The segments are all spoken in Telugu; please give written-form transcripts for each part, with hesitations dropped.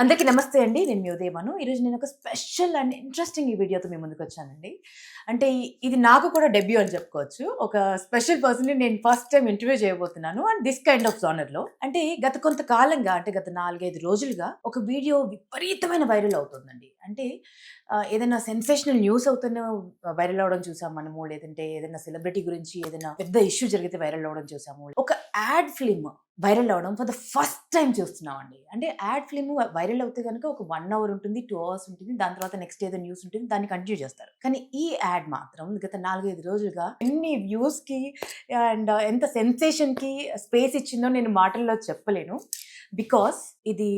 అందరికీ నమస్తే అండి. నేను మీ ఉదయమను. ఈరోజు నేను ఒక స్పెషల్ అండ్ ఇంట్రెస్టింగ్ ఈ వీడియోతో మీ ముందుకొచ్చానండి. అంటే ఇది నాకు కూడా డెబ్యూ అని చెప్పుకోవచ్చు. ఒక స్పెషల్ పర్సన్‌ని నేను ఫస్ట్ టైమ్ ఇంటర్వ్యూ చేయబోతున్నాను అండ్ దిస్ కైండ్ ఆఫ్ జోనర్‌లో. అంటే గత కొంతకాలంగా అంటే గత 4, 5 రోజులుగా ఒక వీడియో విపరీతమైన వైరల్ అవుతుందండి. అంటే ఏదైనా సెన్సేషనల్ న్యూస్ అవుతున్న వైరల్ అవ్వడం చూసాం మనము. లేదంటే ఏదైనా సెలబ్రిటీ గురించి ఏదైనా పెద్ద ఇష్యూ జరిగితే వైరల్ అవ్వడం చూసాము. ఒక యాడ్ ఫిల్మ్ వైరల్ అవ్వడం ఫర్ ద ఫస్ట్ టైం చూస్తున్నామండి. అంటే యాడ్ ఫిల్మ్ వైరల్ అవుతే గనుక ఒక 1 అవర్ ఉంటుంది, 2 అవర్స్ ఉంటుంది. దాని తర్వాత నెక్స్ట్ ఏదో న్యూస్ ఉంటుంది. దాన్ని కంటిన్యూ చేస్తారు. కానీ ఈ యాడ్ మాత్రం గత 4, 5 రోజులుగా ఎన్ని వ్యూస్‌కి అండ్ ఎంత సెన్సేషన్‌కి స్పేస్ ఇచ్చిందో నేను మాటల్లో చెప్పలేను. బికాస్ ఇది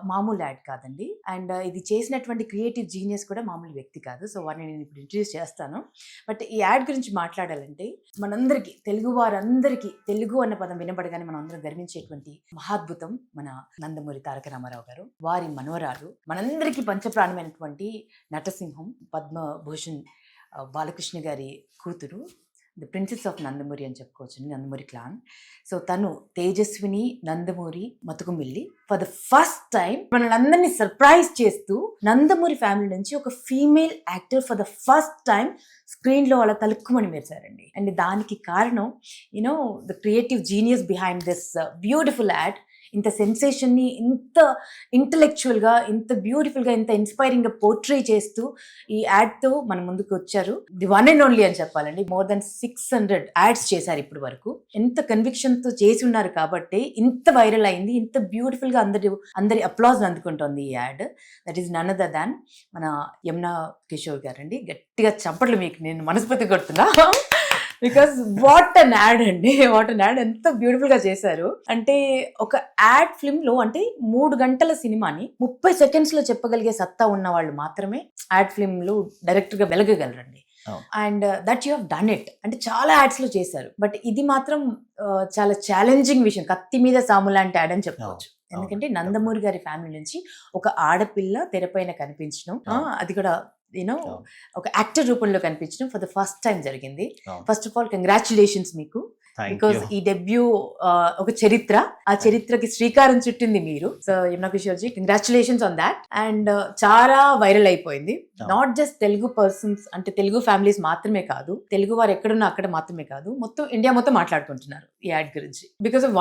మామూలు యాడ్ కాదండి. అండ్ ఇది చేసినటువంటి క్రియేటివ్ జీనియస్ కూడా మామూలు వ్యక్తి కాదు. సో వారిని నేను ఇప్పుడు ఇంట్రడ్యూస్ చేస్తాను. బట్ ఈ యాడ్ గురించి మాట్లాడాలంటే మనందరికీ, తెలుగు వారందరికీ తెలుగు అన్న పదం వినబడగానే మనం అందరం గర్వించేటువంటి మహాద్భుతం మన నందమూరి తారక రామారావు గారు. వారి మనవరాలు మనందరికీ పంచప్రాణమైనటువంటి నటసింహం పద్మభూషణ్ బాలకృష్ణ గారి కూతురు, ది ప్రిన్సెస్ ఆఫ్ నందమూరి అని చెప్పుకోవచ్చు, నందమూరి క్లాన్. సో తను Tejaswini Nandamuri Mathukumilli for the first time మనల్ని అందరినీ సర్ప్రైజ్ చేస్తూ నందమూరి ఫ్యామిలీ నుంచి ఒక female actor for the first time స్క్రీన్లో వాళ్ళ తలుక్కుమని మెరిశారండి. అండ్ దానికి కారణం you know the creative genius behind this beautiful add. ఇంత సెన్సేషన్ని ఇంత ఇంటలెక్చువల్గా, ఇంత బ్యూటిఫుల్గా, ఇంత ఇన్స్పైరింగ్గా పోర్ట్రే చేస్తూ ఈ యాడ్తో మన ముందుకు వచ్చారు. ది వన్ అండ్ ఓన్లీ అని చెప్పాలండి. మోర్ దెన్ 600 యాడ్స్ చేశారు ఇప్పటి వరకు. ఎంత కన్విక్షన్తో చేసి ఉన్నారు కాబట్టి ఇంత వైరల్ అయింది, ఇంత బ్యూటిఫుల్గా అందరి అప్లాజ్ అందుకుంటోంది ఈ ad. That is none other than మన యమునా కిషోర్ గారండి. గట్టిగా చప్పట్లు మీకు నేను మనస్ఫూర్తి కొడుతున్నా. బికాస్ వాట్ అన్ యాడ్ అండి, వాట్ అన్ యాడ్, ఎంత బ్యూటిఫుల్ గా చేశారు. అంటే ఒక యాడ్ ఫిల్మ్ లో అంటే 3 గంటల సినిమాని 30 సెకండ్స్ లో చెప్పగలిగే సత్తా ఉన్న వాళ్ళు మాత్రమే యాడ్ ఫిల్మ్ లో డైరెక్టర్ గా వెలగగలరండి. And that you have done it. అంటే చాలా యాడ్స్ లో చేశారు, బట్ ఇది మాత్రం చాలా ఛాలెంజింగ్ విషయం. కత్తి మీద సాము లాంటి యాడ్ అని చెప్పుకోవచ్చు. ఎందుకంటే నందమూరి గారి ఫ్యామిలీ నుంచి ఒక ఆడపిల్ల తెరపైన కనిపించడం, అది కూడా యూనో ఒక యాక్టర్ రూపంలో కనిపించడం ఫర్ ద ఫస్ట్ టైం జరిగింది. ఫస్ట్ ఆఫ్ ఆల్ కంగ్రాచులేషన్స్ మీకు, బికాస్ ఈ డెబ్యూ ఒక చరిత్ర, ఆ చరిత్రకి శ్రీకారం చుట్టింది మీరు. So Yamuna Kishore ji, congratulations on that. And చాలా వైరల్ అయిపోయింది. నాట్ జస్ట్ తెలుగు పర్సన్స్, అంటే తెలుగు ఫ్యామిలీస్ మాత్రమే కాదు, తెలుగు వారు ఎక్కడున్నా అక్కడ మాత్రమే కాదు, మొత్తం ఇండియా మొత్తం మాట్లాడుకుంటున్నారు ఈ యాడ్ గురించి. Because of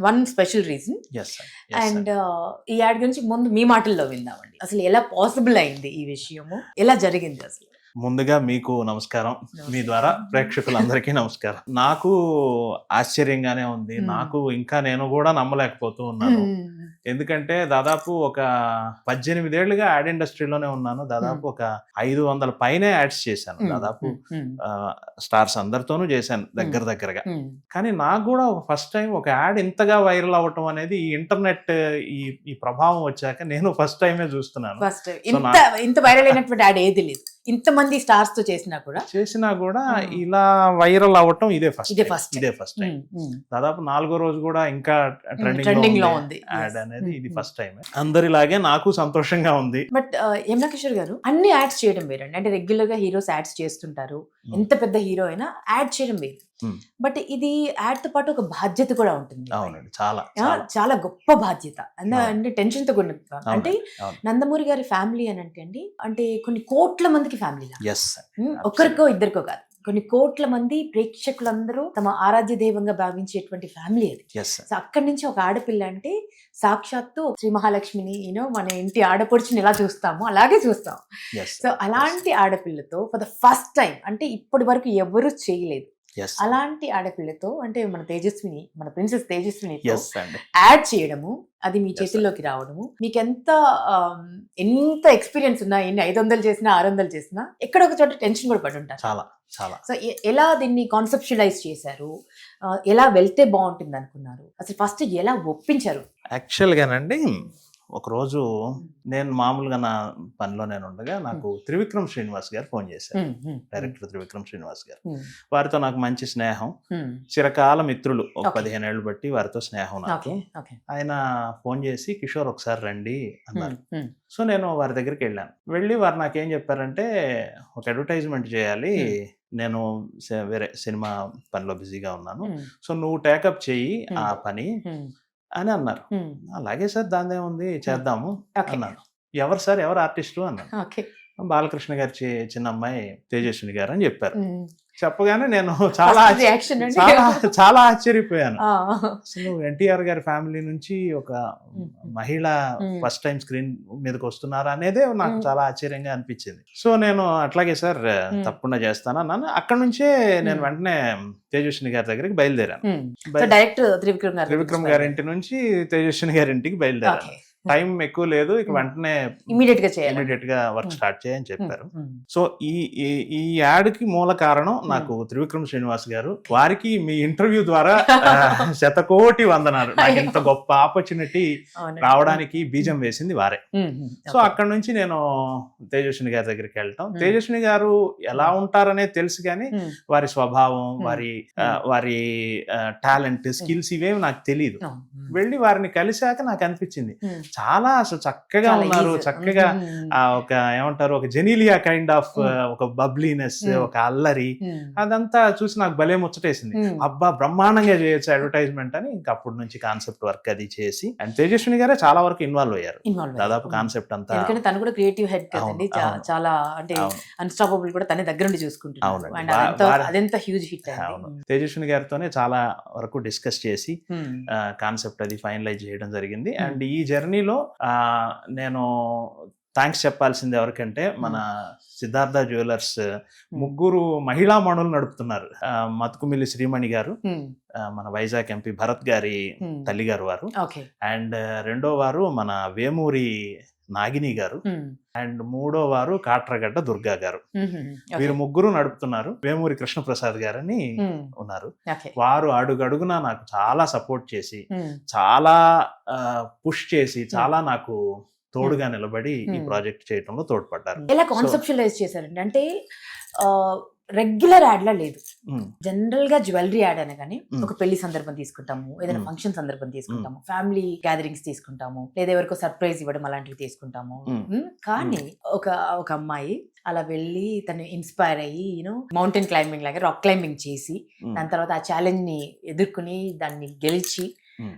one special reason. And ఈ యాడ్ గురించి ముందు మీ మాటల్లో విందామండి. అసలు ఎలా పాసిబుల్ అయింది ఈ విషయము, ఎలా జరిగింది అసలు? ముందుగా మీకు నమస్కారం, మీ ద్వారా ప్రేక్షకులందరికీ నమస్కారం. నాకు ఆశ్చర్యంగానే ఉంది. నాకు ఇంకా నేను కూడా నమ్మలేకపోతూ ఉన్నాను. ఎందుకంటే దాదాపు ఒక 18 ఏళ్లుగా యాడ్ ఇండస్ట్రీలోనే ఉన్నాను. దాదాపు ఒక 500 పైనే యాడ్స్ చేశాను. దాదాపు స్టార్స్ అందరితోనూ చేశాను దగ్గరగా. కానీ నాకు కూడా ఫస్ట్ టైం ఒక యాడ్ ఇంతగా వైరల్ అవ్వటం అనేది ఈ ఇంటర్నెట్ ఈ ప్రభావం వచ్చాక నేను ఫస్ట్ టైమే చూస్తున్నాను. ఇంత వైరల్ అయినటువంటి యాడ్ ఏది లేదు. ఇంతమంది స్టార్స్ తో చేసినా కూడా ఇలా వైరల్ అవ్వటం ఇదే ఫస్ట్ టైం. దాదాపు 4వ రోజు కూడా ఇంకా ట్రెండింగ్ లో ఉంది యాడ్ అనేది. ఇది ఫస్ట్ టైం. అందరిలాగే నాకు సంతోషంగా ఉంది. బట్ యమునా కిషోర్ గారు, అన్ని యాడ్స్ చేయడం వేరండి. అంటే రెగ్యులర్ గా హీరోస్ యాడ్స్ చేస్తుంటారు, ఎంత పెద్ద హీరో అయినా యాడ్ చేయడం వేరు. బట్ ఇది యాడ్ తో పాటు ఒక బాధ్యత కూడా ఉంటుంది. అవునండి, చాలా చాలా గొప్ప బాధ్యత. అంటే టెన్షన్ తో కూడిన. అంటే నందమూరి గారి ఫ్యామిలీ అని అంటే కొన్ని కోట్ల మందికి ఫ్యామిలీ, ఒక్కరికో ఇద్దరికో కాదు, కొన్ని కోట్ల మంది ప్రేక్షకులందరూ తమ ఆరాధ్య దైవంగా భావించేటువంటి ఫ్యామిలీ అది. సో అక్కడి నుంచి ఒక ఆడపిల్ల అంటే సాక్షాత్తు శ్రీ మహాలక్ష్మిని, మన ఇంటి ఆడపడుచుని ఎలా చూస్తామో అలాగే చూస్తాం. సో అలాంటి ఆడపిల్లతో ఫర్ ద ఫస్ట్ టైం, అంటే ఇప్పటి వరకు ఎవరు చేయలేదు అలాంటి ఆడపిల్లతో, అంటే మన తేజస్విని, మన ప్రిన్సెస్ తేజస్విని యాడ్ చేయడము, అది మీ చేతుల్లోకి రావడము, మీకు ఎంత ఎక్స్పీరియన్స్ ఉన్నా, ఎన్ని 500 చేసినా 600 చేసినా ఎక్కడ ఒక చోట టెన్షన్ కూడా పడి ఉంటారు. చాలా. సో ఎలా దీన్ని కాన్సెప్చువలైజ్ చేశారు, ఎలా వెళ్తే బాగుంటుంది అనుకున్నారు, అసలు ఫస్ట్ ఎలా ఒప్పించారు? యాక్చువల్గానండి, ఒకరోజు నేను మామూలుగా నా పనిలో నేను ఉండగా నాకు త్రివిక్రమ్ శ్రీనివాస్ గారు ఫోన్ చేశారు. డైరెక్టర్ త్రివిక్రమ్ శ్రీనివాస్ గారు. వారితో నాకు మంచి స్నేహం, చిరకాల మిత్రులు, ఒక 15 ఏళ్ళు బట్టి వారితో స్నేహం నాకు. ఆయన ఫోన్ చేసి కిషోర్ ఒకసారి రండి అన్నారు. సో నేను వారి దగ్గరికి వెళ్ళి వారు నాకేం చెప్పారంటే, ఒక అడ్వర్టైజ్మెంట్ చేయాలి, నేను వేరే సినిమా పనిలో బిజీగా ఉన్నాను, సో నువ్వు టేకప్ చెయ్యి ఆ పని అని అన్నారు. అలాగే సార్ దాని ఏముంది చేద్దాము అన్నాను. ఎవరు సార్, ఎవరు ఆర్టిస్టు అన్నాను. బాలకృష్ణ గారి చిన్న అమ్మాయి తేజస్విని గారు అని చెప్పారు. చెప్పగానే నేను చాలా ఆశ్చర్యపోయాను. అసలు ఎన్టీఆర్ గారి ఫ్యామిలీ నుంచి ఒక మహిళ ఫస్ట్ టైం స్క్రీన్ మీదకి వస్తున్నారా అనేదే నాకు చాలా ఆశ్చర్యంగా అనిపించింది. సో నేను అట్లాగే సార్ తప్పకుండా చేస్తాను అన్నాను. అక్కడ నుంచే నేను వెంటనే తేజస్విని గారి దగ్గరికి బయలుదేరాను. డైరెక్టర్ త్రివిక్రమ్ గారి ఇంటి నుంచి తేజస్విని గారి ఇంటికి బయలుదేరాను. టైం ఎక్కువ లేదు, ఇక వెంటనే ఇమీడియట్ గా వర్క్ స్టార్ట్ చేయని చెప్పారు. సో ఈ యాడ్ కి మూల కారణం నాకు త్రివిక్రమ్ శ్రీనివాస్ గారు. వారికి మీ ఇంటర్వ్యూ ద్వారా 100,000,000 వందనాలు. నాకు ఇంత గొప్ప ఆపర్చునిటీ రావడానికి బీజం వేసింది వారే. సో అక్కడ నుంచి నేను తేజస్విని గారి దగ్గరికి వెళ్ళటం. తేజస్విని గారు ఎలా ఉంటారనేది తెలుసు కానీ వారి స్వభావం, వారి టాలెంట్, స్కిల్స్ ఇవేమి నాకు తెలియదు. వెళ్ళి వారిని కలిశాక నాకు అనిపించింది చాలా అసలు చక్కగా ఉన్నారు. చక్కగా ఒక ఏమంటారు, ఒక జెనీలియా కైండ్ ఆఫ్ ఒక బబ్లీనెస్, ఒక అల్లరి, అదంతా చూసి నాకు భలే ముచ్చటేసింది. అబ్బా బ్రహ్మాండంగా చేయొచ్చు అడ్వర్టైజ్మెంట్ అని. ఇంకా అప్పటి నుంచి కాన్సెప్ట్ వర్క్ అది చేసి, అండ్ తేజస్విని గారే చాలా వరకు ఇన్వాల్వ్ అయ్యారు. దాదాపు కాన్సెప్ట్ అంతా. తను కూడా క్రియేటివ్ హెడ్ కదండి, చాలా అంటే అన్స్టాపబుల్ కూడా తన దగ్గర నుండి చూసుకుంటున్నారు. తేజస్విని గారితోనే చాలా వరకు డిస్కస్ చేసి కాన్సెప్ట్ అది ఫైనలైజ్ చేయడం జరిగింది. అండ్ ఈ జర్నీలో నేను థ్యాంక్స్ చెప్పాల్సింది ఎవరికంటే మన సిద్ధార్థ జ్యువెలర్స్ ముగ్గురు మహిళా మణులు నడుపుతున్నారు. మతుకుమిల్లి శ్రీమణి గారు, మన వైజాగ్ ఎంపీ భరత్ గారి తల్లి గారు వారు, అండ్ రెండో వారు మన వేమూరి నాగిని గారు, అండ్ మూడో వారు కాట్రగడ్డ దుర్గా గారు. వీరు ముగ్గురు నడుపుతున్నారు. వేమూరి కృష్ణప్రసాద్ గారని ఉన్నారు. వారు అడుగడుగున నాకు చాలా సపోర్ట్ చేసి, చాలా పుష్ చేసి, చాలా నాకు తోడుగా నిలబడి ఈ ప్రాజెక్ట్ చేయడంలో తోడ్పడ్డారు. ఎలా కాన్సెప్షువలైజ్ చేశారండి అంటే రెగ్యులర్ యాడ్ లా లేదు. జనరల్ గా జ్యువెలరీ యాడ్ అనగానే ఒక పెళ్లి సందర్భం తీసుకుంటాము, ఏదైనా ఫంక్షన్ సందర్భం తీసుకుంటాము, ఫ్యామిలీ గ్యాదరింగ్స్ తీసుకుంటాము, లేదా ఎవరికో సర్ప్రైజ్ ఇవ్వడం అలాంటివి తీసుకుంటాము. కానీ ఒక అమ్మాయి అలా వెళ్ళి తను ఇన్స్పైర్ అయ్యి మౌంటైన్ క్లైంబింగ్ లాగా రాక్ క్లైంబింగ్ చేసి, దాని తర్వాత ఆ ఛాలెంజ్ ని ఎదుర్కొని దాన్ని గెలిచి,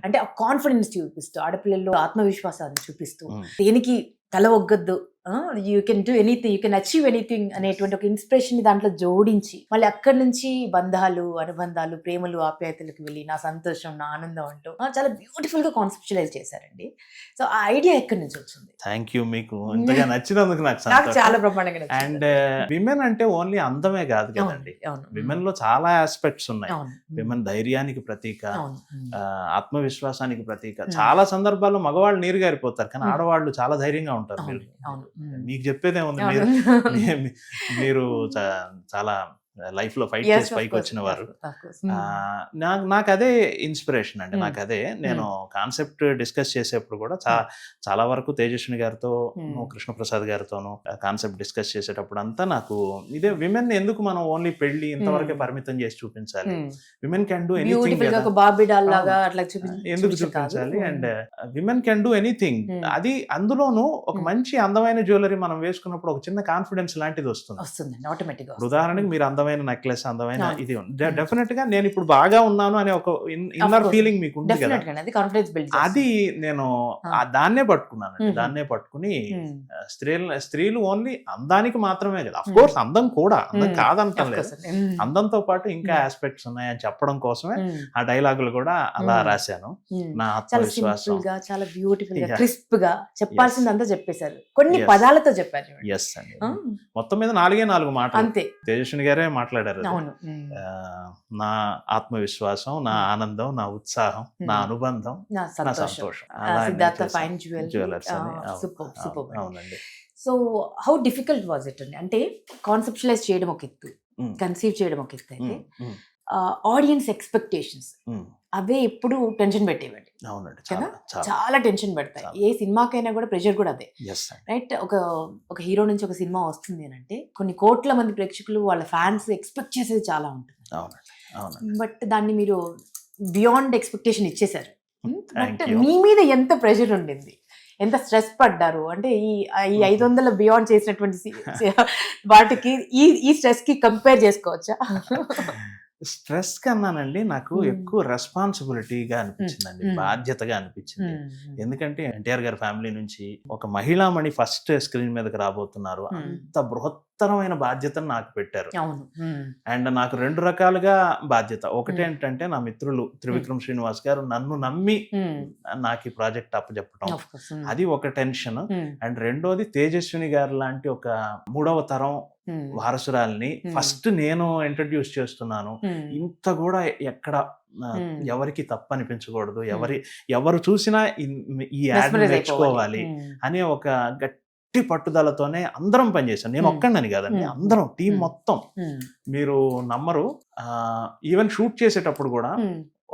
అంటే ఆ కాన్ఫిడెన్స్ చూపిస్తూ, ఆడపిల్లల్లో ఆత్మవిశ్వాసాన్ని చూపిస్తూ, దేనికి తల ఒగ్గద్దు, you can do anything, you can achieve anything అనేటువంటి ఒక ఇన్స్పిరేషన్ ని దాంట్లో జోడించి, మళ్ళీ అక్కడి నుంచి బంధాలు, అనుబంధాలు, ప్రేమలు, ఆప్యాయతలకు వెళ్ళి నా సంతోషం, నా ఆనందం అంటూ చాలా బ్యూటిఫుల్ గా కాన్సెప్చువలైజ్ చేశారండి. సో ఆ ఐడియా ఎక్కడి నుంచి వచ్చింది? థ్యాంక్ యూ, మీకు ఇంతగా నచ్చినందుకు నాకు చాలా బ్రహ్మాండంగా నచ్చింది. అండ్ విమెన్ అంటే ఓన్లీ అందమే కాదు కదండి, విమెన్ లో చాలా ఆస్పెక్ట్స్ ఉన్నాయి. విమెన్ ధైర్యానికి ప్రతీక, ఆత్మవిశ్వాసానికి ప్రతీక. చాలా సందర్భాల్లో మగవాళ్ళు నీరు గారిపోతారు, కానీ ఆడవాళ్ళు చాలా ధైర్యంగా ఉంటారు. మీకు చెప్పేదే ఉంది, మీరు చాలా లైఫ్ లో ఫైట్ చేసి పైకి వచ్చిన వారు. నాకు అదే ఇన్స్పిరేషన్ అండి. నాకు అదే, నేను కాన్సెప్ట్ డిస్కస్ చేసేప్పుడు కూడా చాలా వరకు తేజస్విని గారితో, కృష్ణప్రసాద్ గారితోనూ కాన్సెప్ట్ డిస్కస్ చేసేటప్పుడు అంతా నాకు ఇదే, విమెన్ ఎందుకు మనం ఓన్లీ పెళ్లి ఇంతవరకే పరిమితం చేసి చూపించాలి, విమెన్ కెన్ డూ ఎనీథింగ్, ఎందుకు చూపించాలి, and women can do anything. అది అందులోనూ ఒక మంచి అందమైన జ్యువెలరీ మనం వేసుకున్నప్పుడు ఒక చిన్న కాన్ఫిడెన్స్ లాంటిది వస్తుంది ఆటోమేటిక్. ఉదాహరణకి మీరు అందమైన నెక్లెస్, అందమైన ఇది డెఫినెట్ గా నేను ఇప్పుడు బాగా ఉన్నాను అనే ఒక ఇన్నర్ ఫీలింగ్ మీకు ఉంది కదా, అది నేను దాన్నే పట్టుకున్నాను. దాన్నే పట్టుకుని స్త్రీలు ఓన్లీ అందానికి మాత్రమే కదా, అఫ్ కోర్స్ అందం కూడా, అందం కాదంటాం లేదు, అందంతో పాటు ఇంకా ఆస్పెక్ట్స్ ఉన్నాయని చెప్పడం కోసమే ఆ డైలాగులు కూడా అలా రాశాను. నా ఆత్మవిశ్వాసం చాలా బ్యూటిఫుల్ గా, క్రిస్ప్ గా చెప్పాల్సిందంతా చెప్పేశారు, కొన్ని పదాలతో చెప్పారు. ఎస్ అండి, మొత్తం మీద 4 మాటలు అంతే. తేజస్విని గారే మాట్లాడారు, నా ఆత్మవిశ్వాసం, నా ఆనందం, నా ఉత్సాహం, నా అనుబంధం, నా సంతోషం. జ్యువెలర్స్ అని. అవునండి. So how difficult was it అండి? అంటే కాన్సెప్చువలైజ్ చేయడం ఒక ఎత్తు, కన్సీవ్ చేయడం ఒక ఎత్తు అయితే ఆడియన్స్ ఎక్స్పెక్టేషన్స్ అవే ఎప్పుడు టెన్షన్ పెట్టేవాడి కదా, చాలా టెన్షన్ పెడతాయి. ఏ సినిమాకైనా కూడా ప్రెషర్ కూడా అదే, రైట్? ఒక హీరో నుంచి ఒక సినిమా వస్తుంది అని అంటే కొన్ని కోట్ల మంది ప్రేక్షకులు, వాళ్ళ ఫ్యాన్స్ ఎక్స్పెక్ట్ చేసేది చాలా ఉంటుంది. బట్ దాన్ని మీరు బియాండ్ ఎక్స్పెక్టేషన్ ఇచ్చేసారు. బట్ మీ మీద ఎంత ప్రెషర్ ఉండింది, ఎంత స్ట్రెస్ పడ్డారు అంటే ఈ 500 బియాండ్ చేసినటువంటి వాటికి ఈ స్ట్రెస్ కి కంపేర్ చేసుకోవచ్చా? స్ట్రెస్ కన్నానండి నాకు ఎక్కువ రెస్పాన్సిబిలిటీగా అనిపించిందండి, బాధ్యతగా అనిపించింది. ఎందుకంటే ఎన్టీఆర్ గారి ఫ్యామిలీ నుంచి ఒక మహిళామణి ఫస్ట్ స్క్రీన్ మీదకి రాబోతున్నారు, అంత బృహత్తరమైన బాధ్యతను నాకు పెట్టారు. అండ్ నాకు 2 రకాలుగా బాధ్యత. ఒకటి ఏంటంటే నా మిత్రులు త్రివిక్రమ్ శ్రీనివాస్ గారు నన్ను నమ్మి నాకు ఈ ప్రాజెక్ట్ అప్పచెప్పటం, అది ఒక టెన్షన్. అండ్ రెండోది తేజస్విని గారు లాంటి ఒక 3వ తరం వారసురాల్ని ఫస్ట్ నేను ఇంట్రడ్యూస్ చేస్తున్నాను, ఇంత కూడా ఎక్కడ ఎవరికి తప్పు అనిపించకూడదు, ఎవరు చూసినా ఈ యాడ్ నేర్చుకోవాలి అనే ఒక గట్టి పట్టుదలతోనే అందరం పనిచేశాం. నేను ఒక్కడని కాదండి, అందరం టీం మొత్తం. మీరు నమ్మరు, ఈవెన్ షూట్ చేసేటప్పుడు కూడా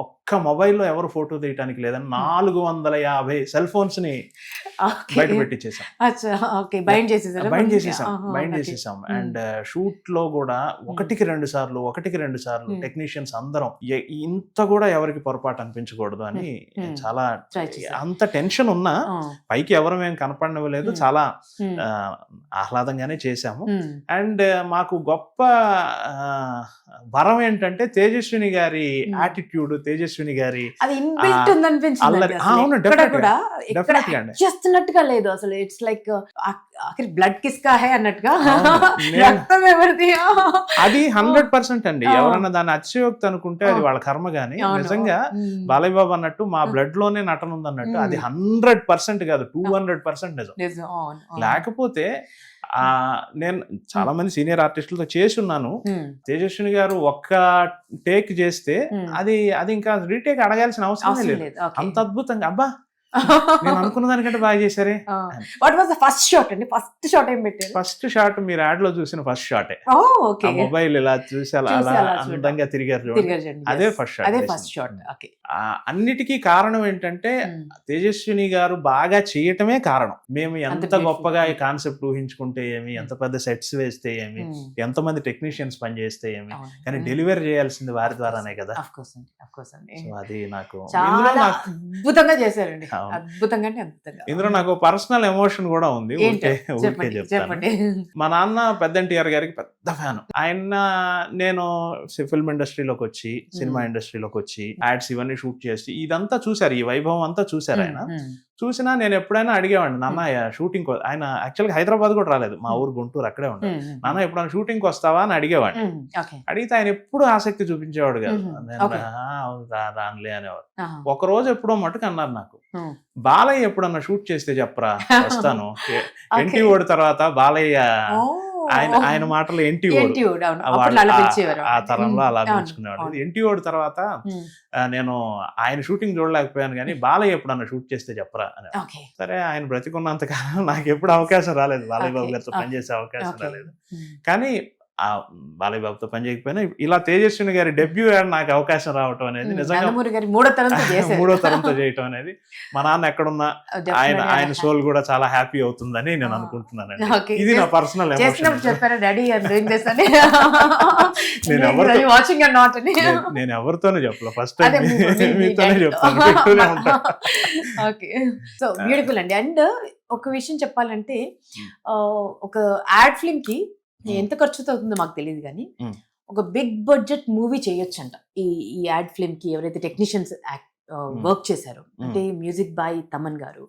ఒక్క మొబైల్లో ఎవరు ఫోటో తీయటానికి లేదని 450 సెల్ ఫోన్స్ ని బయట పెట్టించేసాం. బైండ్ చేసేసాం. అండ్ షూట్ లో కూడా ఒకటికి రెండు సార్లు టెక్నీషియన్స్ అందరం ఇంత కూడా ఎవరికి పొరపాటు అనిపించకూడదు అని చాలా, అంత టెన్షన్ ఉన్నా పైకి ఎవరు ఏం కనపడలేదు, చాలా ఆహ్లాదంగానే చేశాము. అండ్ మాకు గొప్ప వరం ఏంటంటే తేజస్విని గారి యాటిట్యూడ్, తేజస్విని గారి చేస్తున్నట్టుగా లేదు అసలు. ఇట్స్ లైక్ బ్లడ్ కిస్కా హై అన్నట్టుగా రక్తం ఎవరిది అది 100% అండి. ఎవరన్నా దాన్ని అతిశయోక్తి అనుకుంటే అది వాళ్ళ కర్మ. గాని నిజంగా బాలయ్య బాబు అన్నట్టు మా బ్లడ్ లోనే నటన ఉంది అన్నట్టు అది 100% కాదు, 200% నిజం. లేకపోతే నేను చాలా మంది సీనియర్ ఆర్టిస్టులతో చేసి ఉన్నాను. తేజస్విని గారు ఒక్క టేక్ చేస్తే అది ఇంకా రీటేక్ అడగాల్సిన అవసరం లేదు, అంత అద్భుతంగా. అబ్బా నేను అనుకున్న దానికంటే బాగా చేశారే. What was the first shot అండి? ఫస్ట్ షాట్ ఏం పెట్టారు? ఫస్ట్ షాట్ మీరు యాడ్ లో చూసిన ఫస్ట్ షాటే. మొబైల్ ఇలా చూసి అలా అందంగా తిరిగారు, అదే ఫస్ట్ షాట్. అన్నిటికీ కారణం ఏంటంటే తేజస్విని గారు బాగా చేయటమే కారణం. మేము ఎంత గొప్పగా ఈ కాన్సెప్ట్ ఊహించుకుంటే ఏమి, ఎంత పెద్ద సెట్స్ వేస్తే ఏమి, ఎంతమంది టెక్నీషియన్స్ పనిచేస్తే ఏమి, కానీ డెలివరీ చేయాల్సింది వారి ద్వారానే కదా. అది నాకు అద్భుతంగా చేశారండి, అద్భుతంగా. ఇందులో నాకు పర్సనల్ ఎమోషన్ కూడా ఉంది, చెప్పండి. మా నాన్న పెద్ద ఎన్టీఆర్ గారికి పెద్ద ఫ్యాన్. ఆయన నేను ఫిల్మ్ ఇండస్ట్రీలోకి వచ్చి, సినిమా ఇండస్ట్రీలోకి వచ్చి, యాడ్స్ ఇవన్నీ షూట్ చేసి ఇదంతా చూసారు, ఈ వైభవం అంతా చూసారు. ఆయన చూసినా నేను ఎప్పుడైనా అడిగేవాడిని, నాన్న షూటింగ్, ఆయన యాక్చువల్గా హైదరాబాద్ కూడా రాలేదు, మా ఊరు గుంటూరు అక్కడే ఉండేది. నాన్న ఎప్పుడైనా షూటింగ్ వస్తావా అని అడిగేవాడిని. అడిగితే ఆయన ఎప్పుడు ఆసక్తి చూపించేవాడు కాదు, రానులే అనేవాడు. ఒక రోజు ఎప్పుడో మటుకు అన్నారు నాకు, బాలయ్య ఎప్పుడన్నా షూట్ చేస్తే చెప్పరా వస్తాను. ఎన్టీ ఓడి తర్వాత బాలయ్య, ఆయన మాటలు ఎన్టీ ఓడు ఆ తరంలో అలా పిలుచుకునేవాడు. ఎన్టీ ఓడి తర్వాత నేను ఆయన షూటింగ్ చూడలేకపోయాను కానీ బాలయ్య ఎప్పుడన్నా షూట్ చేస్తే చెప్పరా అని. సరే, ఆయన బ్రతికున్నంత కాలం నాకు ఎప్పుడు అవకాశం రాలేదు, బాలయ్య బాబు గారితో పనిచేసే అవకాశం రాలేదు. కానీ ఆ బాలయ్య బాబుతో పని చేయకపోయినా ఇలా తేజస్విని గారి డెబ్యూ యాడ్ నాకు అవకాశం రావటం అనేది నిజంగా 3వ తరంతో చేయటం అనేది, మా నాన్న ఎక్కడున్నా ఆయన సోల్ కూడా చాలా హ్యాపీ అవుతుందని నేను అనుకుంటున్నాను. ఇది నా పర్సనల్ ఎమోషన్. నేను ఎవరితోనే చెప్పలే, ఫస్ట్ టైం మీతోనే చెప్తాను. సో బ్యూటిఫుల్ అండి. అండ్ ఒక విషయం చెప్పాలంటే, ఒక యాడ్ ఫిల్మ్ కి ఎంత ఖర్చు అవుతుందో మాకు తెలియదు కానీ ఒక బిగ్ బడ్జెట్ మూవీ చేయొచ్చంట ఈ యాడ్ ఫిల్మ్ కి. ఎవరైతే టెక్నీషియన్స్ వర్క్ చేశారు అంటే, మ్యూజిక్ బై తమన్ గారు,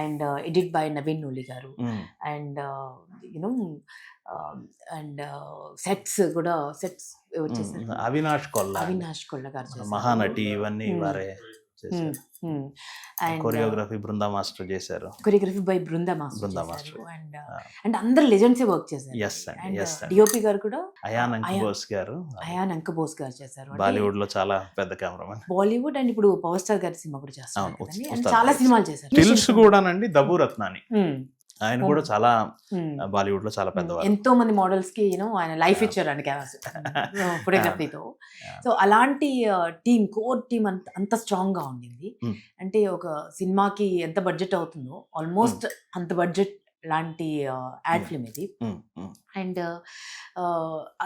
and edit by Naveen Nooli గారు, అండ్ యునో అండ్ సెట్స్ కూడా వచ్చేసారు అవినాష్ కొల్ల గారు, మహానటి, ఇవన్నీ వారే చేశారు. కొరియోగ్రఫీ బృందా మాస్టర్ చేశారు, choreography by Brinda master. And అందరు లెజెండ్స్ వర్క్ చేశారు. డిఓపి గారు కూడా అయాన్ అంకబోస్ గారు చేశారు. బాలీవుడ్ లో చాలా పెద్ద కెమెరామెన్, బాలీవుడ్. అండ్ ఇప్పుడు పవర్ స్టార్ గారి సినిమా కూడా చేస్తారు, చాలా సినిమాలు చేశారు. స్టిల్స్ కూడానండి, దబు రత్నాని, ఆయన కూడా చాలా బాలీవుడ్ లో చాలా పెద్దవారు. ఎంతో మంది మోడల్స్ కి ఆయన లైఫ్ ఇచ్చారండి ఫోటోగ్రఫీతో. సో అలాంటి టీమ్, కోర్ టీమ్ అంత స్ట్రాంగ్ గా ఉండింది. అంటే ఒక సినిమాకి ఎంత బడ్జెట్ అవుతుందో ఆల్మోస్ట్ అంత బడ్జెట్ లాంటి యాడ్ ఫిల్మ్ ఇది. అండ్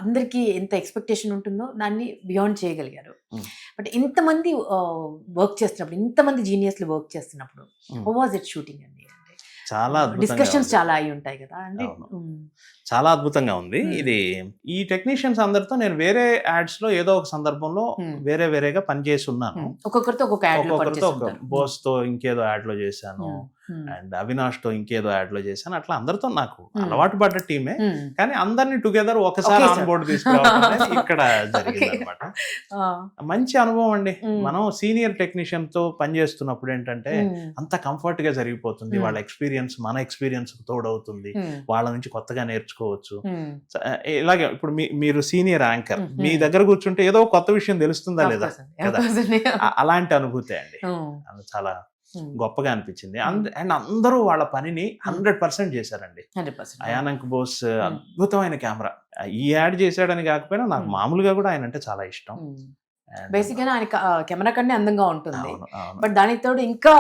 అందరికి ఎంత ఎక్స్పెక్టేషన్ ఉంటుందో దాన్ని బియాండ్ చేయగలిగారు. బట్ ఇంతమంది వర్క్ చేస్తున్నప్పుడు, ఇంతమంది జీనియస్లు వర్క్ చేస్తున్నప్పుడు, హౌ వాజ్ ఇట్ షూటింగ్ అండి? చాలా అద్భుతంగా డిస్కషన్స్ ఉంది. చాలా అయి ఉంటాయి కదా అండి. అవును. చాలా అద్భుతంగా ఉంది ఇది. ఈ టెక్నీషియన్స్ అందరితో నేను వేరే యాడ్స్ లో ఏదో ఒక సందర్భంలో వేరే వేరేగా పనిచేసి ఉన్నాను. ఒక్కొక్కరితో ఒక్కొక్క యాడ్ లో ఒక్కొక్కరితో ఒక బోస్ తో ఇంకేదో యాడ్ లో చేశాను, అండ్ అవినాష్ తో ఇంకేదో యాడ్ లో చేశాను. అట్లా అందరితో నాకు అలవాటు పడ్డ టీమే, కానీ అందరినీ టుగెదర్ ఒకసారి ఆన్ బోర్డు తీసుకురావడం అనేది ఇక్కడ జరిగింది అనమాట. మంచి అనుభవం అండి. మనం సీనియర్ టెక్నీషియన్ తో పనిచేస్తున్నప్పుడు ఏంటంటే అంత కంఫర్ట్ గా జరిగిపోతుంది. వాళ్ళ ఎక్స్పీరియన్స్ మన ఎక్స్పీరియన్స్ తోడవుతుంది, వాళ్ళ నుంచి కొత్తగా నేర్చుకోవచ్చు. ఇలాగే ఇప్పుడు మీరు సీనియర్ యాంకర్, మీ దగ్గర కూర్చుంటే ఏదో కొత్త విషయం తెలుస్తుందా లేదా కదా, అలాంటి అనుభూతి అండి. చాలా గొప్పగా అనిపించింది. అండ్ అందరూ వాళ్ళ పనిని 100% చేశారండి. అయానంక్ బోస్ అద్భుతమైన కెమెరా. ఈ యాడ్ చేశాడని కాకపోయినా నాకు మామూలుగా కూడా ఆయన అంటే చాలా ఇష్టం. బేసిక్ గా ఆయన కెమెరా కన్నా అందంగా ఉంటుంది, బట్ దానికి తోడు ఇంకా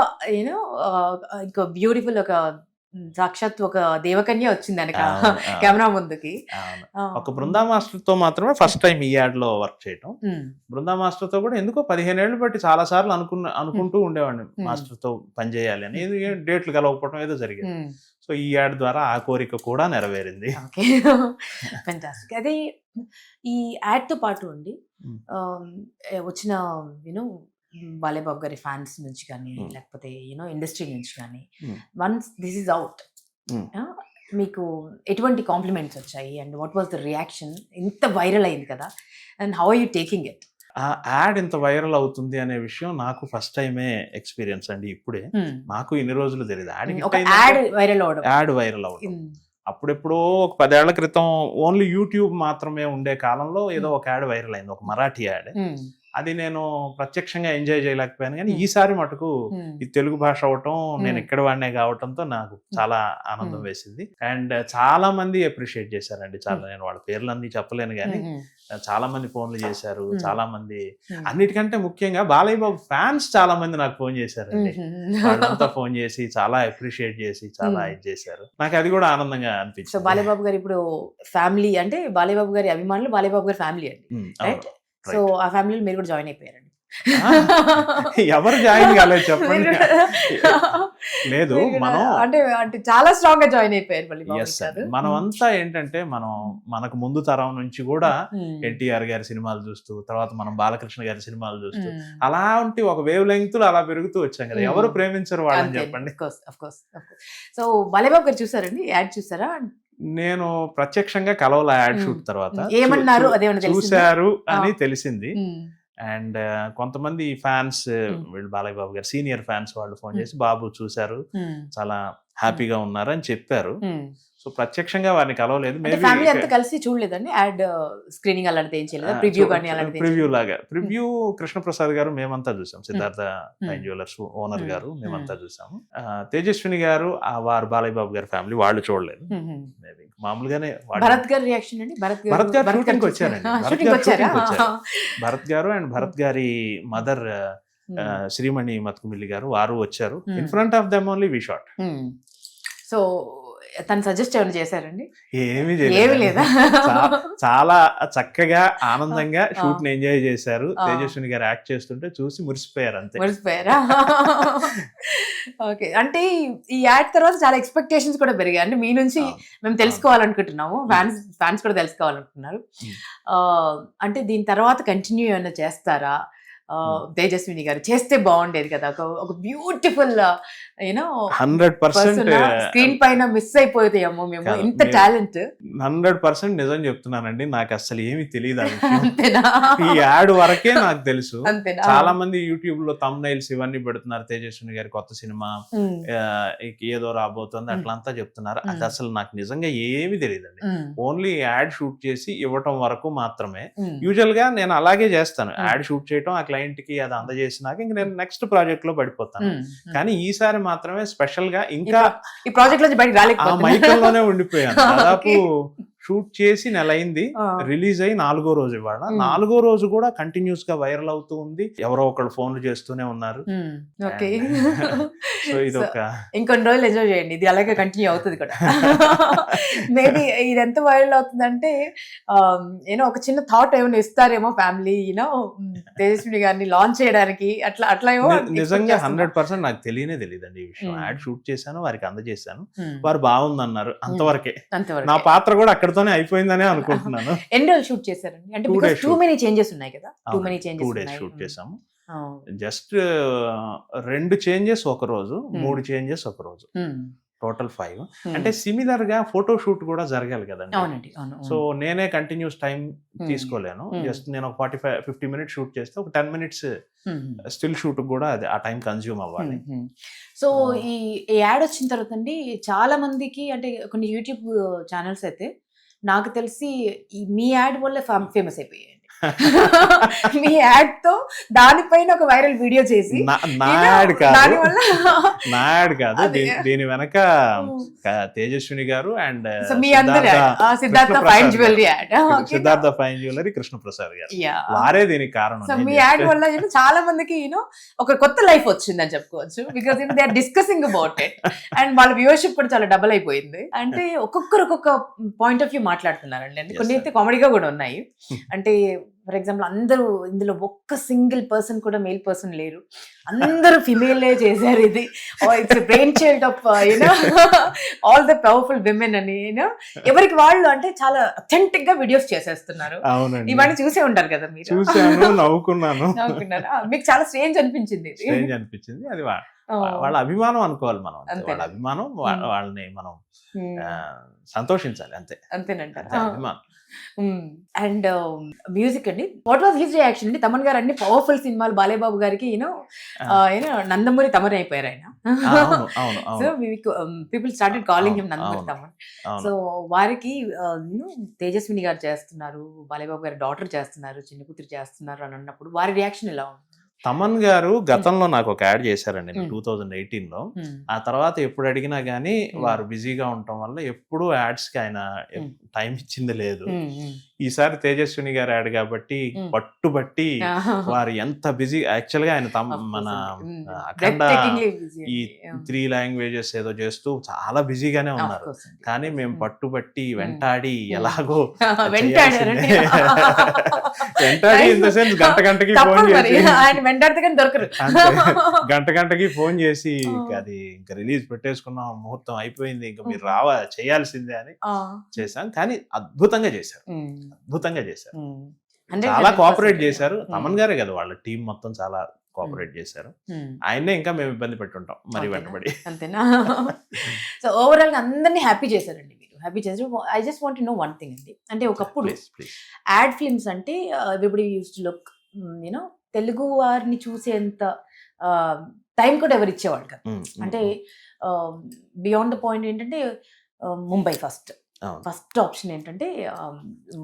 ఇంకా బ్యూటిఫుల్ ఒక సాక్షాత్ ఒక దేవకన్య వచ్చింది ఆయన కెమెరా ముందుకి. ఒక బృందా మాస్టర్ తో మాత్రమే ఫస్ట్ టైం ఈ యాడ్ లో వర్క్ చేయటం. బృందా మాస్టర్ తో కూడా ఎందుకో 15 ఏళ్ళు బట్టి చాలా సార్లు అనుకుంటూ ఉండేవాడిని మాస్టర్ తో పనిచేయాలి అని. డేట్లు కలవకపోవడం ఏదో జరిగింది. సో ఈ యాడ్ ద్వారా ఆ కోరిక కూడా నెరవేరింది. అదే ఈ యాడ్ తో పాటు అండి వచ్చిన బాలేబాబు గారి ఫ్యాన్స్ నుంచి కానీ లేకపోతే ఇండస్ట్రీ నుంచి కానీ వన్స్ దిస్ ఈజ్ అవుట్ మీకు ఎటువంటి కాంప్లిమెంట్స్ వచ్చాయి and what was the reaction? ఇంత వైరల్ అయింది కదా, and how are you taking it? ఆ యాడ్ ఇంత వైరల్ అవుతుంది అనే విషయం నాకు ఫస్ట్ టైమే ఎక్స్పీరియన్స్ అండి. ఇప్పుడే నాకు ఇన్ని రోజులు తెలియదు యాడ్ వైరల్ అవడం. అప్పుడెప్పుడో ఒక 10 ఏళ్ల క్రితం ఓన్లీ యూట్యూబ్ మాత్రమే ఉండే కాలంలో ఏదో ఒక యాడ్ వైరల్ అయింది, ఒక మరాఠీ యాడ్. అది నేను ప్రత్యక్షంగా ఎంజాయ్ చేయలేకపోయాను, కానీ ఈసారి మటుకు ఈ తెలుగు భాష అవటం, నేను ఇక్కడ వాడినే కావటంతో నాకు చాలా ఆనందం వేసింది. అండ్ చాలా మంది అప్రిషియేట్ చేశారండి. చాలా, నేను వాళ్ళ పేర్లన్నీ చెప్పలేను కానీ చాలా మంది ఫోన్లు చేశారు. చాలా మంది, అన్నిటికంటే ముఖ్యంగా బాలయ్య బాబు ఫ్యాన్స్ చాలా మంది నాకు ఫోన్ చేశారండి. వాళ్ళంతా ఫోన్ చేసి చాలా అప్రిషియేట్ చేసి చాలా ఇది చేశారు. నాకు అది కూడా ఆనందంగా అనిపించింది. సో బాలయ్య బాబు గారు ఇప్పుడు ఫ్యామిలీ అంటే బాలయ్య బాబు గారి అభిమానులు బాలయ్య బాబు గారి ఫ్యామిలీ అండి, రైట్? సో ఆ ఫ్యామిలీలో మీరు కూడా జాయిన్ అయిపోయారండి. ఎవరు జాయిన్ కాలేదు చెప్పండి. లేదు, మనం అంటే చాలా స్ట్రాంగ్ గా జాయిన్ అయిపోయారు. మనం అంతా ఏంటంటే మనకు ముందు తరం నుంచి కూడా ఎన్టీఆర్ గారి సినిమాలు చూస్తూ, తర్వాత మనం బాలకృష్ణ గారి సినిమాలు చూస్తూ, అలాంటి ఒక వేవ్ లెంగ్త్ అలా పెరుగుతూ వచ్చాం కదా. ఎవరు ప్రేమించరు వాళ్ళని చెప్పండి. సో బాలయ్యబాబు గారు చూసారండి, యాడ్ చూసారా? నేను ప్రత్యక్షంగా కలవల యాడ్ షూట్ తర్వాత ఏమన్నారు చూశారు అని తెలిసింది. అండ్ కొంతమంది ఫ్యాన్స్, వీళ్ళు బాలయ్య బాబు గారు సీనియర్ ఫ్యాన్స్ వాళ్ళు ఫోన్ చేసి బాబు చూశారు, చాలా హ్యాపీగా ఉన్నారు అని చెప్పారు. సో ప్రత్యక్షంగా వారిని కలవలేదు. ఫ్యామిలీ అంతా కలిసి చూడలేదండి యాడ్ స్క్రీనింగ్ అలాంటిది ఏం చేయలేదు, ప్రివ్యూ కానీ అలాంటిది? ప్రివ్యూ లాగా, ప్రివ్యూ కృష్ణప్రసాద్ గారు మేమంతా చూసాం, సిద్ధార్థ ఫైన్ జ్యువెలర్స్ ఓనర్ గారు మేమంతా చూసాము. తేజస్విని గారు వారు బాలయ్య బాబు గారి ఫ్యామిలీ వాళ్ళు చూడలేదు. మామూలుగానే భరత్ గారి రియాక్షన్ అండి. భరత్ గారు షూటింగ్ వచ్చారండి. భరత్ గారు అండ్ భరత్ గారి మదర్ శ్రీమణి మత్కుమిల్లి గారు వారు వచ్చారు. In front of them only we shot. So తను సజెస్ట్ ఏమైనా చేశారండి? ఏమీ లేదా? చాలా చక్కగా ఆనందంగా షూట్ ని ఎంజాయ్ చేశారు. తేజస్విని గారు యాక్ట్ చేస్తుంటే చూసి మురిసిపోయారు, అంతే. మురిసిపోయారా? ఓకే. అంటే ఈ యాడ్ తర్వాత చాలా ఎక్స్పెక్టేషన్స్ కూడా పెరిగాయి. అంటే మీ నుంచి మేము తెలుసుకోవాలనుకుంటున్నాము, ఫ్యాన్స్ కూడా తెలుసుకోవాలనుకుంటున్నారు. అంటే దీని తర్వాత కంటిన్యూ ఏమైనా చేస్తారా? తేజస్విని గారు చేస్తే బాగుండేది కదా, ఒక బ్యూటిఫుల్ 100% స్క్రీన్ పైన మిస్ అయిపోతాయేమో మేము, ఇంత టాలెంట్. 100% నిజం చెప్తున్నానండి. నాకు అసలు ఏమి తెలియదు ఈ యాడ్ వరకే నాకు తెలుసు. చాలా మంది యూట్యూబ్ లో థంబ్నైల్స్ ఇవన్నీ పెడుతున్నారు, తేజస్విని గారి కొత్త సినిమా ఏదో రాబోతుంది అట్లంతా చెప్తున్నారు. అది అసలు నాకు నిజంగా ఏమి తెలియదండి. ఓన్లీ యాడ్ షూట్ చేసి ఇవ్వటం వరకు మాత్రమే. యూజువల్ గా నేను అలాగే చేస్తాను, యాడ్ షూట్ చేయటం, ఆ క్లయింట్ కి అది అందజేసినాక ఇంక నేను నెక్స్ట్ ప్రాజెక్ట్ లో పడిపోతాను. కానీ ఈసారి మాత్రమే స్పెషల్ గా ఇంకా ఈ ప్రాజెక్ట్ లో బయటకు రాలేకపోయాను, మైకల్లోనే ఉండిపోయాను. దాదాపు షూట్ చేసి నెల అయింది, రిలీజ్ అయ్యి 4వ రోజు ఇవాళ. 4వ రోజు కూడా కంటిన్యూస్ గా వైరల్ అవుతూ ఉంది, ఎవరో ఒకళ్ళు ఫోన్లు చేస్తూనే ఉన్నారు. ఓకే, సో ఇది ఒక ఇంకొన్ని రోజులు ఎంజాయ్ చేయండి, ఇది అలాగే కంటిన్యూ అవుతుంది కూడా. మేబీ ఇది ఎంత వైరల్ అవుతుందంటే యూనో ఒక చిన్న థాట్ ఏమైనా ఇస్తారేమో ఫ్యామిలీ, యూనో తేజస్విని గారిని లాంచ్ చేయడానికి, అట్లా అట్లా ఏమో. నిజంగా 100% నాకు తెలియదండి ఈ విషయం. యాడ్ షూట్ చేశాను, వారికి అందజేశాను, వారు బాగుందన్నారు, అంతవరకే. నా పాత్ర కూడా అక్కడతోనే అయిపోయిందనే అనుకుంటున్నాను. ఎన్ని రోజులు షూట్ చేశారండి? అంటే టూ మెనీ చేంజెస్ ఉన్నాయి కదా, 2 days షూట్ చేసాము. జస్ట్ 2 చేంజెస్ ఒక రోజు, 3 చేంజెస్ ఒక రోజు, టోటల్ 5. అంటే సిమిలర్ గా ఫోటో షూట్ కూడా జరగాలి కదండి. సో నేనే కంటిన్యూస్ టైం తీసుకోలేను, జస్ట్ నేను ఒక 45-50 minutes షూట్ చేస్తే ఒక 10 minutes స్టిల్ షూట్ కూడా అది ఆ టైం కన్జ్యూమ్ అవ్వాలి. సో ఈ యాడ్ వచ్చిన తర్వాత అండి చాలా మందికి, అంటే కొన్ని యూట్యూబ్ ఛానల్స్ అయితే నాకు తెలిసి మీ యాడ్ వల్ల ఫేమస్ అయిపోయాయి. మీ యాడ్ తో దానిపైన ఒక వైరల్ వీడియో చేసి, నా యాడ్ కాదు, దీని వెనక తేజస్విని గారు and Siddhartha fine jewellery add, Siddhartha fine jewellery Krishnaprasad గారు, వారే దీనికి కారణం. సో మీ యాడ్ వల్ల చాలా మందికి ఒక కొత్త లైఫ్ వచ్చిందని చెప్పుకోవచ్చు, because they are discussing about it, and వాళ్ళ వ్యూవర్షిప్ కూడా చాలా డబుల్ అయిపోయింది. అంటే ఒక్కొక్కరు ఒక్కొక్క పాయింట్ ఆఫ్ వ్యూ మాట్లాడుతున్నారండి, అంటే కొన్ని అయితే కామెడీగా కూడా ఉన్నాయి. అంటే ఫర్ ఎగ్జాంపుల్ అందరూ ఇందులో ఒక్క సింగిల్ పర్సన్ కూడా మేల్ పర్సన్ లేరు, అందరూ ఫిమేలే చేశారు, ఇది it's brain child of all the powerful women అని, ఎవరికి వాళ్ళు అంటే చాలా అథెంటిక్ గా వీడియోస్ చేసేస్తున్నారు. ఇవన్నీ చూసే ఉంటారు కదా మీరు. నవ్వుకున్నాను. మీకు చాలా స్ట్రేంజ్ అనిపించింది. అది వాళ్ళ అభిమానం అనుకోవాలి మనం, వాళ్ళ అభిమానం, వాళ్ళని మనం సంతోషించాలి, అంతేనంటారు, అభిమానం. అండ్ మ్యూజిక్ అండి, వాట్ వాజ్ హిస్ రియాక్షన్ అండి? తమన్ గారు అన్ని పవర్ఫుల్ సినిమాలు, బాలేబాబు గారికి నందమూరి తమన్ అయిపోయారు ఆయన. So people started calling him Nandamuri Thaman. So వారికి తేజస్విని గారు చేస్తున్నారు, బాలేబాబు గారి డాటర్ చేస్తున్నారు, చిన్న కూతురు చేస్తున్నారు అని అన్నప్పుడు వారి రియాక్షన్ ఎలా ఉంది? తమన్ గారు గతంలో నాకు ఒక యాడ్ చేశారండి 2018లో. ఆ తర్వాత ఎప్పుడు అడిగినా గానీ వారు బిజీగా ఉండటం వల్ల ఎప్పుడు యాడ్స్ కి ఆయన టైం ఇచ్చింది లేదు. ఈసారి తేజస్విని గారు యాడ్ కాబట్టి పట్టుబట్టి వారు ఎంత బిజీ, యాక్చువల్ గా ఆయన మన అఖండ ఈ 3 languages ఏదో చేస్తూ చాలా బిజీగానే ఉన్నారు, కానీ మేము పట్టుబట్టి వెంటాడి ఎలాగో వెంటాడి ఇన్ ద సెన్స్ గంటకి ఫోన్ చేసి గంటకి ఫోన్ చేసి అది ఇంకా రిలీజ్ పెట్టేసుకున్నాం, ముహూర్తం అయిపోయింది, ఇంకా మీరు చేయాల్సిందే అని చేశాం. కానీ అద్భుతంగా చేశారు. చాలా కోఆపరేట్ చేశారు. తమన్ గారే కదా, వాళ్ళ టీం మొత్తం చాలా కోఆపరేట్ చేశారు. ఆయన్నే ఇంకా మేము ఇబ్బంది పెట్టుంటాం మరి వెంటబడి. అంతేనా? సో ఓవరాల్ గా అందరినీ హ్యాపీ చేశారండి మీరు, హ్యాపీ చేశారు. I just want to know one thing అండి, అంటే ఒకప్పుడు యాడ్ ఫిల్మ్స్ అంటే everybody used to look, you know Telugu వారిని చూసేంత టైం కూడా ఎవరు ఇచ్చేవాళ్ళు కదా. అంటే బియాండ్ ద పాయింట్ ఏంటంటే ముంబై ఫస్ట్ ఆప్షన్ ఏంటంటే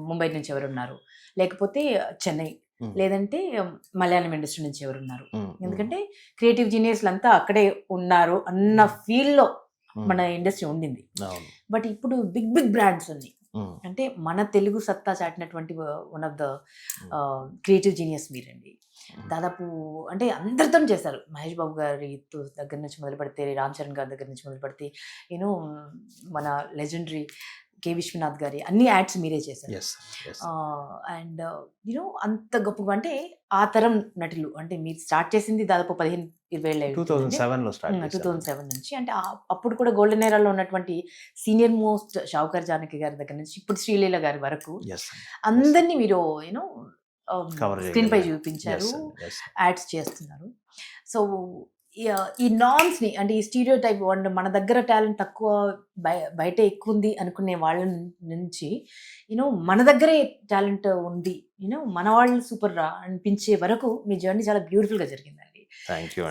ముంబై నుంచి ఎవరున్నారు, లేకపోతే చెన్నై, లేదంటే మలయాళం ఇండస్ట్రీ నుంచి ఎవరున్నారు, ఎందుకంటే క్రియేటివ్ జీనియస్లు అంతా అక్కడే ఉన్నారు అన్న ఫీల్ లో మన ఇండస్ట్రీ ఉండింది. బట్ ఇప్పుడు బిగ్ బ్రాండ్స్ ఉన్నాయి, అంటే మన తెలుగు సత్తా చాటినటువంటి one of the creative genius మీరండి. దాదాపు అంటే అందరితో చేశారు, మహేష్ బాబు గారి దగ్గర నుంచి మొదలు పెడితే, రామ్ చరణ్ గారి దగ్గర నుంచి మొదలు పెడితే, యూనో మన లెజెండరీ కే విశ్వనాథ్ గారి అన్ని యాడ్స్ మీరే చేశారు. అండ్ యూనో అంత గొప్పగా, అంటే ఆ తరం నటులు, అంటే మీరు స్టార్ట్ చేసింది దాదాపు 15-20 2007 నుంచి, అంటే అప్పుడు కూడా గోల్డెన్ ఏరాలో ఉన్నటువంటి సీనియర్ మోస్ట్ షావుకర్ జానకి గారి దగ్గర నుంచి ఇప్పుడు శ్రీలీల గారి వరకు అందరినీ మీరు యూనో స్క్రీన్ పై చూపించారు, యాడ్స్ చేస్తున్నారు. సో ఈ నార్మ్స్ ని, అంటే ఈ స్టీరియో టైప్, మన దగ్గర టాలెంట్ తక్కువ, బయట ఎక్కువ ఉంది అనుకునే వాళ్ళ నుంచి యూనో మన దగ్గరే టాలెంట్ ఉంది, యూనో మన వాళ్ళు సూపర్ రా అనిపించే వరకు మీ జర్నీ చాలా బ్యూటిఫుల్ గా జరిగిందండి.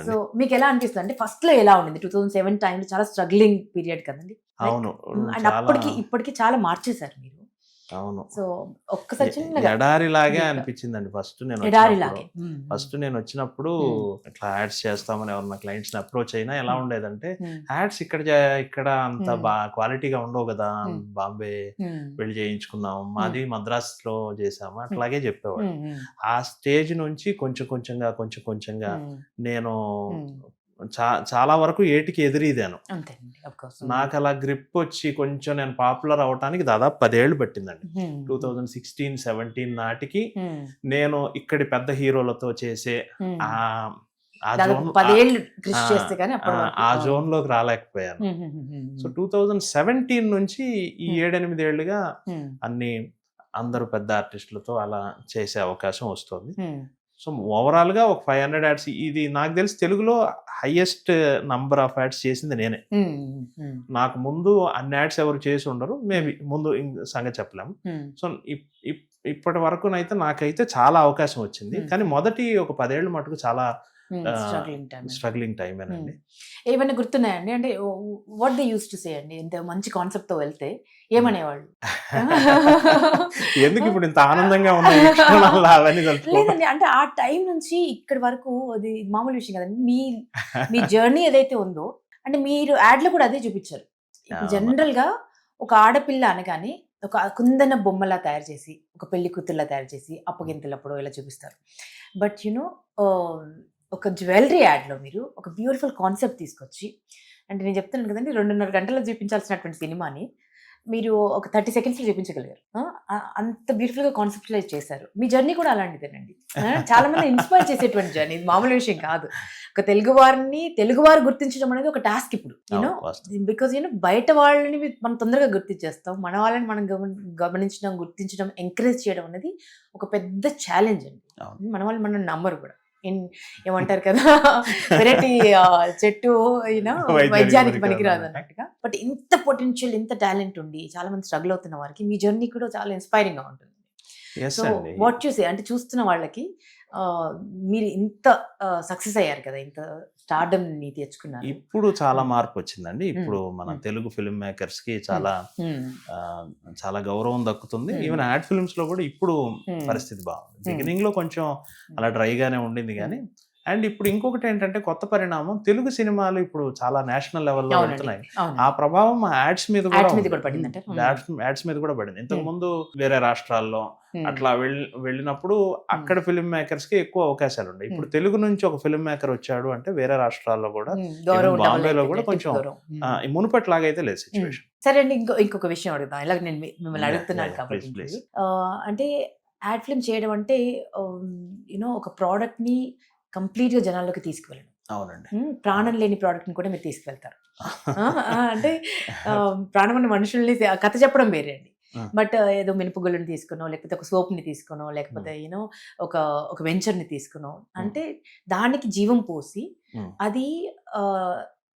సో మీకు ఎలా అనిపిస్తుంది, అంటే ఫస్ట్ లో ఎలా ఉండింది? 2007 టైంలో చాలా స్ట్రగ్లింగ్ పీరియడ్ కదండి. అవును, అండ్ అప్పటికి ఇప్పటికి చాలా మార్చేశారు మీరు. అవును. సో ఒక్కసారి చిన్నగా ఎడారి లాగే deep గా. అనిపించిందండి ఫస్ట్ ఎడారి లాగే. నేను వచ్చినప్పుడు ఇట్లా యాడ్స్ చేస్తామని ఎవరన్నా క్లయింట్స్ ని అప్రోచ్ అయినా ఎలా ఉండేదంటే, యాడ్స్ ఇక్కడ అంత క్వాలిటీగా ఉండవు కదా, బాంబే వెళ్ళి చేయించుకున్నాం, మాది మద్రాసులో చేసాము అట్లాగే చెప్పేవాడు. ఆ స్టేజ్ నుంచి కొంచెం కొంచెంగా నేను చాలా వరకు ఏటికి ఎదిరిదాను. అంతేనండి, of course. నాకు అలా గ్రిప్ వచ్చి కొంచెం నేను పాపులర్ అవటానికి దాదాపు 10 ఏళ్ళు పట్టిందండి. 2016-17 నాటికి నేను ఇక్కడి పెద్ద హీరోలతో చేసే ఆ దాదాపు 10 ఏళ్ళు కృషి చేస్తే కానీ అప్పటి వరకు. ఆ జోన్ లోకి రాలేకపోయాను. సో 2017 నుంచి ఈ 7-8 ఏళ్ళుగా అందరూ పెద్ద ఆర్టిస్టులతో అలా చేసే అవకాశం వస్తుంది. సో ఓవరాల్ గా ఒక 500 యాడ్స్, ఇది నాకు తెలిసి తెలుగులో హైయెస్ట్ నంబర్ ఆఫ్ యాడ్స్ చేసింది నేనే. నాకు ముందు అన్ని యాడ్స్ ఎవరు చేసి ఉండరు, మేబీ ముందు సంగతి చెప్పలేము. సో ఇప్పటి వరకు నాకైతే చాలా అవకాశం వచ్చింది, కానీ మొదటి ఒక 10 ఏళ్ళు మటుకు చాలా స్ట్రగ్లింగ్ టైం అండి. ఏమైనా గుర్తున్నాయండి? అంటే what they use to say అండి, ఇంత మంచి కాన్సెప్ట్ తో వెళ్తే ఏమనేవాళ్ళు? ఎందుకు ఇప్పుడు ఇంత ఆనందంగా ఉన్నాయి లేదండి, అంటే ఆ టైం నుంచి ఇక్కడి వరకు అది మామూలు విషయం కదండి. మీ జర్నీ ఏదైతే ఉందో, అంటే మీరు యాడ్ లో కూడా అదే చూపించారు. ఇప్పుడు జనరల్ గా ఒక ఆడపిల్ల అనగానే ఒక కుందన బొమ్మలా తయారు చేసి, ఒక పెళ్లి కూతుర్లా తయారు చేసి అప్పగింతలప్పుడు ఇలా చూపిస్తారు. బట్ యునో ఒక జ్యువెలరీ యాడ్లో మీరు ఒక బ్యూటిఫుల్ కాన్సెప్ట్ తీసుకొచ్చి, అంటే నేను చెప్తున్నాను కదండి, 2.5 గంటల్లో చూపించాల్సినటువంటి సినిమాని మీరు ఒక 30 సెకండ్స్లో చూపించగలిగారు. అంత బ్యూటిఫుల్గా కాన్సెప్టలైజ్ చేశారు. మీ జర్నీ కూడా అలాంటిదేనండి. చాలా మంది ఇన్స్పైర్ చేసేటువంటి జర్నీ, ఇది మామూలు విషయం కాదు. ఒక తెలుగువారు గుర్తించడం అనేది ఒక టాస్క్ ఇప్పుడు, యూనో, బికాజ్ బయట వాళ్ళని మనం తొందరగా గుర్తించేస్తాం, మన వాళ్ళని మనం గమనించడం, గుర్తించడం, ఎంకరేజ్ చేయడం అనేది ఒక పెద్ద ఛాలెంజ్ అండి. మన వాళ్ళు మనం నమ్మరు కూడా. ఏమంటారు కదా, వెరైటీ చెట్టు వైద్యానికి పనికిరాదు అన్నట్టుగా. బట్ ఇంత పొటెన్షియల్, ఇంత టాలెంట్ ఉండి చాలా మంది స్ట్రగుల్ అవుతున్న వారికి మీ జర్నీ కూడా చాలా ఇన్స్పైరింగ్ గా ఉంటుంది. సో వాట్ చూసే అంటే చూస్తున్న వాళ్ళకి మీరు ఇంత సక్సెస్ అయ్యారు కదా, ఇంత స్టార్డమ్ ని తెచ్చుకున్నారు. ఇప్పుడు చాలా మార్పు వచ్చిందండి. ఇప్పుడు మన తెలుగు ఫిల్మ్ మేకర్స్ కి చాలా గౌరవం దక్కుతుంది. ఈవెన్ యాడ్ ఫిల్మ్స్ లో కూడా ఇప్పుడు పరిస్థితి బాగుంది. బిగినింగ్ లో కొంచెం అలా డ్రైగానే ఉండింది కానీ, అండ్ ఇప్పుడు ఇంకొకటి ఏంటంటే కొత్త పరిణామం, తెలుగు సినిమాలు ఇప్పుడు చాలా నేషనల్ లెవెల్లో వెళ్తున్నాయి. ఆ ప్రభావం యాడ్స్ మీద కూడా పడింది. ఇంతకు ముందు వేరే రాష్ట్రాల్లో అట్లా వెళ్ళినప్పుడు అక్కడ ఫిల్మ్ మేకర్స్ కి ఎక్కువ అవకాశాలు ఉన్నాయి. ఇప్పుడు తెలుగు నుంచి ఒక ఫిల్మ్ మేకర్ వచ్చాడు అంటే వేరే రాష్ట్రాల్లో కూడా, బాంబేలో కూడా కొంచెం మునుపట్లాగైతే లేదు సిచ్యువేషన్. సరే అండి, ఇంకొక విషయం అడుగుతాం, ఇలా నేను మిమ్మల్ని అడుగుతున్నాను కాబట్టి. అంటే యాడ్ ఫిల్మ్ చేయడం అంటే యూనో ఒక ప్రోడక్ట్ ని కంప్లీట్ గా జనాల్లోకి తీసుకువెళ్ళడం. అవునండి, ప్రాణం లేని ప్రోడక్ట్ ని కూడా మీరు తీసుకువెళ్తారు. అంటే ప్రాణం ఉన్న మనుషుల్ని కథ చెప్పడం వేరే అండి. బట్ ఏదో మినపగుళ్ళని తీసుకున్నాం, లేకపోతే ఒక సోప్ ని తీసుకున్నాం, లేకపోతే యూనో ఒక వెంచర్ ని తీసుకున్నాం, అంటే దానికి జీవం పోసి అది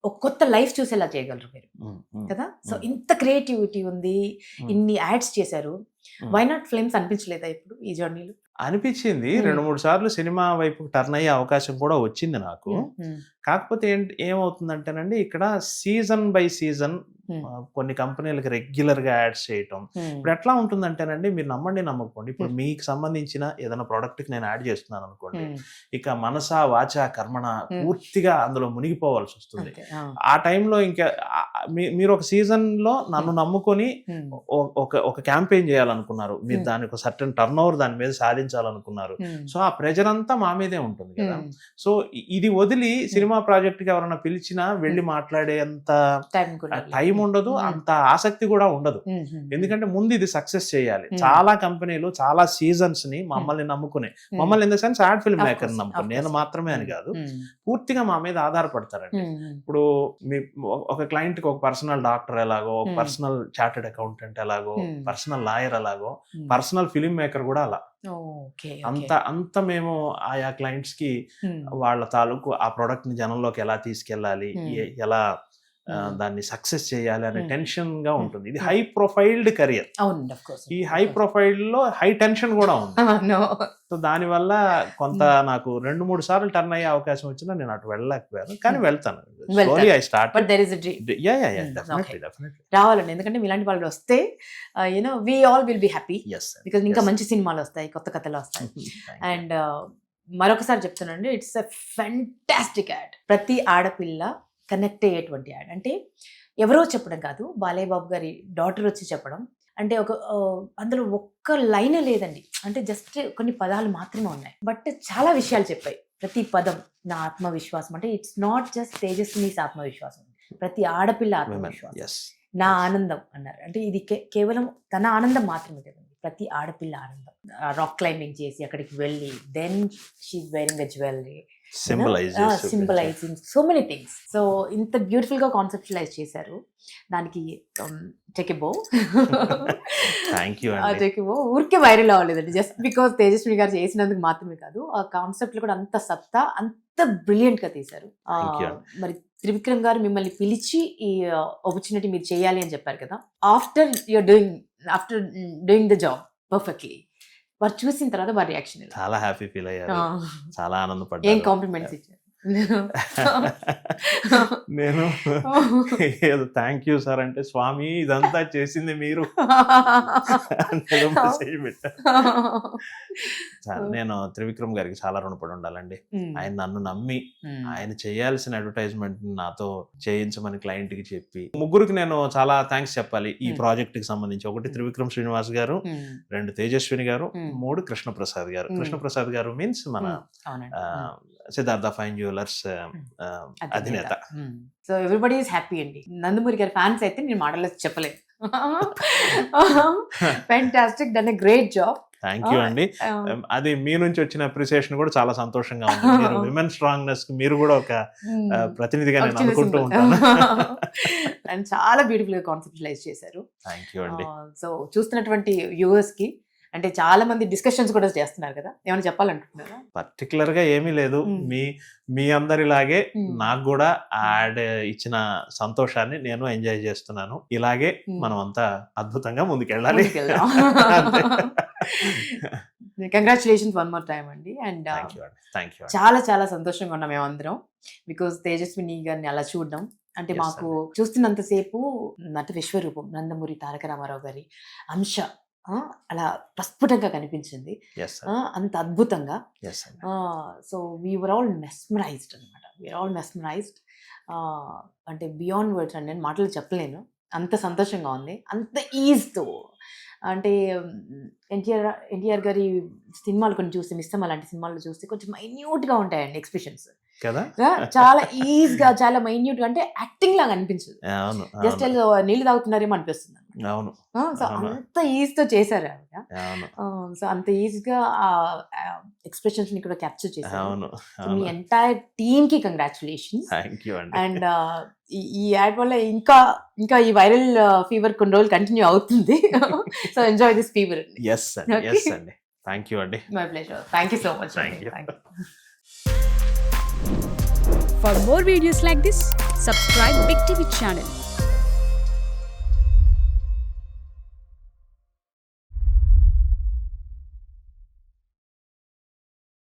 ఒక కొత్త లైఫ్ చూసేలా చేయగలరు మీరు కదా. సో ఇంత క్రియేటివిటీ ఉంది, ఇన్ని యాడ్స్ చేశారు, వై నాట్ ఫిల్మ్స్ అనిపించలేదా ఇప్పుడు ఈ జర్నీలో? అనిపించింది. 2-3 సార్లు సినిమా వైపు టర్న్ అయ్యే అవకాశం కూడా వచ్చింది నాకు. కాకపోతే ఏమవుతుందంటేనండి, ఇక్కడ సీజన్ బై సీజన్ కొన్ని కంపెనీలకు రెగ్యులర్ గా యాడ్స్ చేయటం. ఇప్పుడు ఎట్లా ఉంటుందంటేనండి, మీరు నమ్మండి నమ్మకపోండి, ఇప్పుడు మీకు సంబంధించిన ఏదైనా ప్రోడక్ట్ కి నేను యాడ్ చేస్తున్నాను అనుకోండి, ఇక మనసా వాచా కర్మణ పూర్తిగా అందులో మునిగిపోవాల్సి వస్తుంది. ఆ టైంలో ఇంకా మీరు ఒక సీజన్ లో నన్ను నమ్ముకొని ఒక క్యాంపెయిన్ చేయాలనుకున్నారు, మీరు దానికి ఒక సర్టన్ టర్న్ ఓవర్ దాని మీద సాధించాలనుకున్నారు. సో ఆ ప్రెజర్ అంతా మా మీదే ఉంటుంది కదా. సో ఇది వదిలి సినిమా ప్రాజెక్ట్ కి ఎవరైనా పిలిచినా వెళ్ళి మాట్లాడేంత టైం ఉండదు, అంత ఆసక్తి కూడా ఉండదు. ఎందుకంటే ముందు ఇది సక్సెస్ చేయాలి. చాలా కంపెనీలు చాలా సీజన్స్ ని మమ్మల్ని నమ్ముకునే, మమ్మల్ని in the sense ad film maker నమ్ముకుని, నేను మాత్రమే అని కాదు, పూర్తిగా మా మీద ఆధారపడతారండి. ఇప్పుడు ఒక క్లయింట్ కి ఒక పర్సనల్ డాక్టర్ ఎలాగో, ఒక పర్సనల్ చార్టెడ్ అకౌంటెంట్ ఎలాగో, పర్సనల్ లాయర్ ఎలాగో, పర్సనల్ ఫిల్మ్ మేకర్ కూడా అలా. అంత మేము ఆయా క్లయింట్స్ కి వాళ్ళ తాలూకు ఆ ప్రొడక్ట్ ని జనంలోకి ఎలా తీసుకెళ్ళాలి, ఎలా దాన్ని సక్సెస్ చేయాలి అనే టెన్షన్ గా ఉంటుంది. ఇది హై ప్రొఫైల్డ్ కెరియర్. అవునండి, ఆఫ్ కోర్స్. ఈ హై ప్రొఫైల్ లో హై టెన్షన్ కూడా ఉంది. సో దానివల్ల కొంత నాకు 2-3 సార్లు టర్న్ అయ్యే అవకాశం వచ్చినా నేను అటు వెళ్ళలేకపోయాను, కానీ వెళ్తాను. Slowly I start. But there is a dream. Definitely రావాలండి, ఎందుకంటే ఇలాంటి వాళ్ళు వస్తే you know we all will be happy, because ఇంకా మంచి సినిమాలు వస్తాయి, కొత్త కథలు వస్తాయి. అండ్ మరొకసారి చెప్తున్నానండి, ఇట్స్ ఎ ఫెంటాస్టిక్ యాడ్. ప్రతి ఆడపిల్ల కనెక్ట్ అయ్యేటువంటి యాడ్. అంటే ఎవరో చెప్పడం కాదు, బాలయ్య బాబు గారి డాటర్ వచ్చి చెప్పడం. అంటే అందులో ఒక్క లైన్ లేదండి, అంటే జస్ట్ కొన్ని పదాలు మాత్రమే ఉన్నాయి, బట్ చాలా విషయాలు చెప్పాయి. ప్రతి పదం నా ఆత్మవిశ్వాసం. అంటే ఇట్స్ నాట్ జస్ట్ తేజస్వినిస్ ఆత్మవిశ్వాసం, ప్రతి ఆడపిల్ల ఆత్మవిశ్వాసం. నా ఆనందం అన్నారు, అంటే ఇది కేవలం తన ఆనందం మాత్రమే కదండి, ప్రతి ఆడపిల్ల ఆనందం. రాక్ క్లైంబింగ్ చేసి అక్కడికి వెళ్ళి then she is wearing a jewellery, symbolising so many things. So ఇంత బ్యూటిఫుల్ గా కాన్సెప్చువలైజ్ చేశారు. దానికి టేక్ ఎ బో. ఊరికే వైరల్ అవ్వలేదండి, జస్ట్ బికాస్ తేజస్విని గారు చేసినందుకు మాత్రమే కాదు, ఆ కాన్సెప్ట్ లో కూడా అంత సత్తా, అంత బ్రిలియంట్ గా తీశారు. మరి త్రివిక్రమ్ గారు మిమ్మల్ని పిలిచి ఈ ఆపర్చునిటీ మీరు చేయాలి అని చెప్పారు కదా, after doing the job perfectly, వారు చూసిన తర్వాత వారి రియాక్షన్ చాలా హ్యాపీ ఫీల్ అయ్యారు, చాలా ఆనందపడ్డారు. ఏం కాంప్లిమెంట్స్ ఇచ్చారు? నేను ఏదో థ్యాంక్ యూ సార్ అంటే, స్వామి ఇదంతా చేసింది మీరు మెసేజ్ పెట్టారు. నేను త్రివిక్రమ్ గారికి చాలా రుణపడి ఉండాలండి. ఆయన నన్ను నమ్మి ఆయన చేయాల్సిన అడ్వర్టైజ్మెంట్ నాతో చేయించమని క్లయింట్ కి చెప్పి, ముగ్గురికి నేను చాలా థ్యాంక్స్ చెప్పాలి ఈ ప్రాజెక్ట్ కి సంబంధించి. 1 త్రివిక్రమ్ శ్రీనివాస్ గారు, 2 తేజస్విని గారు, 3 కృష్ణప్రసాద్ గారు. కృష్ణప్రసాద్ గారు మీన్స్ మన సిద్ధార్థ ఫైన్ జ్యువెలర్స్ అధినేత. సో ఎవ్రీబడి ఈస్ హ్యాపీ అండి. నందమూరి గారి ఫ్యాన్స్ అయితే నేను మాటల్లో చెప్పలేదు. Fantastic, done a great job. Thank you అండి. అది మీ నుంచి వచ్చిన అప్రిసియేషన్ కూడా చాలా సంతోషంగా ఉంది. మీరు విమెన్ స్ట్రాంగ్నెస్ మీరు కూడా ఒక ప్రతినిధిగా నేను అనుకుంటూ ఉంటాను. అండ్ చాలా బ్యూటిఫుల్ గా కాన్సెప్చువలైజ్ చేశారు. థ్యాంక్ యూ అండి. సో చూస్తున్నటువంటి వ్యూవర్స్ కి, అంటే చాలా మంది డిస్కషన్స్ కూడా చేస్తున్నారు కదా, ఏమైనా చెప్పాలనుకుంటున్నారా? పర్టికులర్ గా ఏమీ లేదు, మీ అందరిలాగే నాకు కూడా యాడ్ ఇచ్చిన సంతోషాన్ని నేను ఎంజాయ్ చేస్తున్నాను. ఇలాగే మనం అంతా అద్భుతంగా ముందుకెళ్ళాలి. కంగ్రాచులేషన్స్ వన్ మోర్ టైమ్ అండి. అండ్ చాలా చాలా సంతోషంగా ఉన్నాం మేమందరం, బికాస్ తేజస్విని గారిని అలా చూడడం అంటే మాకు చూస్తున్నంతసేపు నట విశ్వరూపం నందమూరి తారక రామారావు గారి అంశ అలా ప్రస్ఫుటంగా కనిపించింది, అంత అద్భుతంగా. సో వీఆర్ ఆల్ మెస్మరైజ్డ్ అనమాట, వీఆర్ ఆల్ మెస్మరైజ్డ్. అంటే బియాండ్ వర్డ్స్ అండి, నేను మాటలు చెప్పలేను, అంత సంతోషంగా ఉంది, అంత ఈజ్తో. అంటే ఎన్టీఆర్ గారి సినిమాలు కొన్ని చూస్తే, మిస్సమ్మ లాంటి సినిమాలు చూస్తే కొంచెం మైన్యూట్గా ఉంటాయండి ఎక్స్ప్రెషన్స్ కదా, చాలా ఈజీగా, చాలా మైన్యూట్గా, అంటే యాక్టింగ్ లాగా అనిపించదు, జస్ట్ నీళ్ళు తాగుతున్నారేమో అనిపిస్తుంది. సో అంత ఈజీతో చేశారు ఆవిడ. సో అంత ఈజీగా ఆ ఎక్స్ప్రెషన్స్ ని కూడా క్యాప్చర్ చేశారు. మీ ఎంటైర్ టీమ్ కి కంగ్రాచులేషన్స్. అండ్ ఈ యాడ్ వల్ల ఇంకా ఈ వైరల్ ఫీవర్ కొన్ని రోజులు కంటిన్యూ అవుతుంది. So enjoy this fever. yes అండి, థ్యాంక్ యూ అండి. My pleasure, thank you so much. Thank you. For more videos like this, subscribe Big TV channel.